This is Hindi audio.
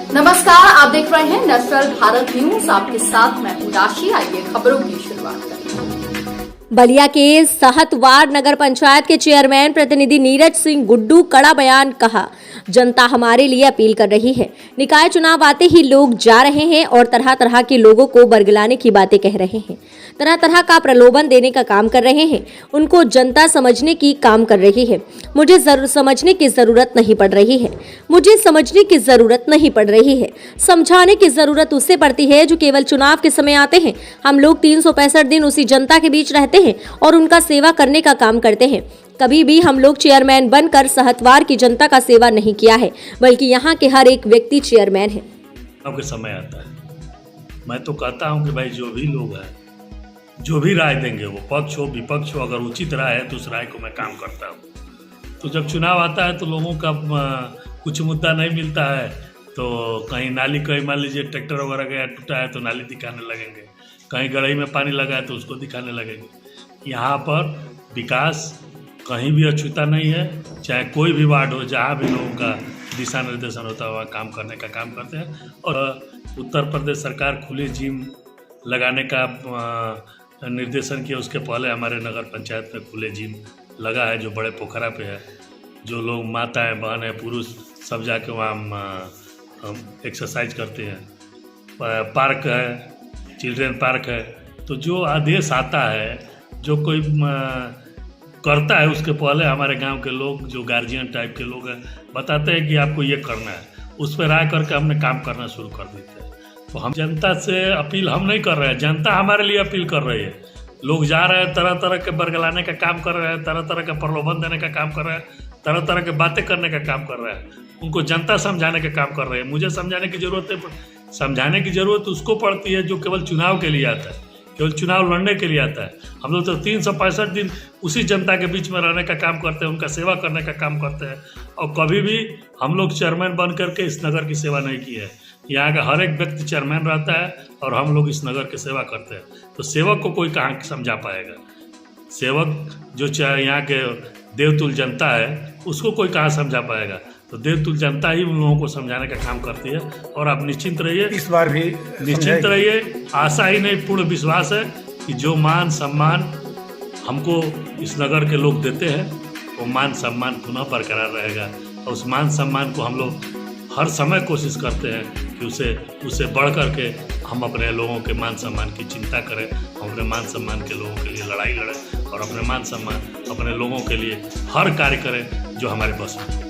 नमस्कार, आप देख रहे हैं नेशनल भारत न्यूज। आपके साथ मैं हूं राशि। आइए खबरों की शुरुआत करें। बलिया के सहतवार नगर पंचायत के चेयरमैन प्रतिनिधि नीरज सिंह गुड्डू कड़ा बयान कहा। जनता हमारे लिए अपील कर रही है। निकाय चुनाव आते ही लोग जा रहे हैं और तरह तरह के लोगों को बरगलाने की बातें कह रहे हैं, तरह तरह का प्रलोभन देने का काम कर रहे हैं। उनको जनता समझने की काम कर रही है। मुझे समझने की जरूरत नहीं पड़ रही है। मुझे समझने की जरूरत नहीं पड़ रही है। समझाने की जरूरत उससे पड़ती है जो केवल चुनाव के समय आते हैं। हम लोग 365 दिन उसी जनता के बीच रहते हैं और उनका सेवा करने का काम करते हैं। कभी भी हम लोग चेयरमैन बनकर सहतवार की जनता का सेवा नहीं किया है, बल्कि यहाँ के हर एक व्यक्ति चेयरमैन है। के समय आता है, मैं तो कहता हूँ कि भाई जो भी लोग हैं, जो भी राय देंगे, वो पक्ष हो विपक्ष हो, अगर उचित राय है तो उस राय को मैं काम करता हूँ। तो जब चुनाव आता है तो लोगों का कुछ मुद्दा नहीं मिलता है तो कहीं नाली, कहीं मान लीजिए ट्रैक्टर वगैरह गया टूटा है तो नाली दिखाने लगेंगे, कहीं गढ़ई में पानी लगा है तो उसको दिखाने लगेंगे। यहाँ पर विकास कहीं भी अछूता नहीं है। चाहे कोई भी वार्ड हो, जहाँ भी लोगों का दिशा निर्देशन होता हुआ काम करने का काम करते हैं। और उत्तर प्रदेश सरकार खुले जिम लगाने का निर्देशन किया, उसके पहले हमारे नगर पंचायत में खुले जिम लगा है जो बड़े पोखरा पे है। जो लोग माताएं, बहनें, पुरुष सब जाके वहाँ एक्सरसाइज करते हैं। पार्क है, चिल्ड्रेन पार्क है। तो जो आदेश आता है, जो कोई करता है, उसके पहले हमारे गांव के लोग, जो गार्जियन टाइप के लोग हैं, बताते हैं कि आपको ये करना है। उस पर राय करके हमने काम करना शुरू कर देते हैं। तो हम जनता से अपील हम नहीं कर रहे हैं, जनता हमारे लिए अपील कर रही है। लोग जा रहे हैं, तरह तरह के बरगलाने का काम कर रहे हैं, तरह तरह का प्रलोभन देने का काम कर रहे हैं, तरह तरह के बातें करने का काम कर रहे हैं। उनको जनता समझाने का काम कर रहे हैं। मुझे समझाने की जरूरत है, समझाने की जरूरत उसको पड़ती है जो केवल चुनाव के लिए आता है, केवल चुनाव लड़ने के लिए आता है। हम लोग तो 365 दिन उसी जनता के बीच में रहने का काम करते हैं, उनका सेवा करने का काम करते हैं। और कभी भी हम लोग चेयरमैन बन करके इस नगर की सेवा नहीं की है। यहाँ का हर एक व्यक्ति चेयरमैन रहता है और हम लोग इस नगर की सेवा करते हैं। तो सेवक को कोई कहाँ समझा पाएगा? सेवक जो यहाँ के देवतुल्य जनता है, उसको कोई कहाँ समझा पाएगा? तो देवतुल्य जनता ही उन लोगों को समझाने का काम करती है। और आप निश्चिंत रहिए, इस बार भी निश्चिंत रहिए। आशा ही नहीं, पूर्ण विश्वास है कि जो मान सम्मान हमको इस नगर के लोग देते हैं, वो मान सम्मान पुनः बरकरार रहेगा। और उस मान सम्मान को हम लोग हर समय कोशिश करते हैं कि उसे बढ़ करके हम अपने लोगों के मान सम्मान की चिंता करें, हम अपने मान सम्मान के लोगों के लिए लड़ाई लड़ें और अपने मान सम्मान अपने लोगों के लिए हर कार्य करें जो हमारे बस में।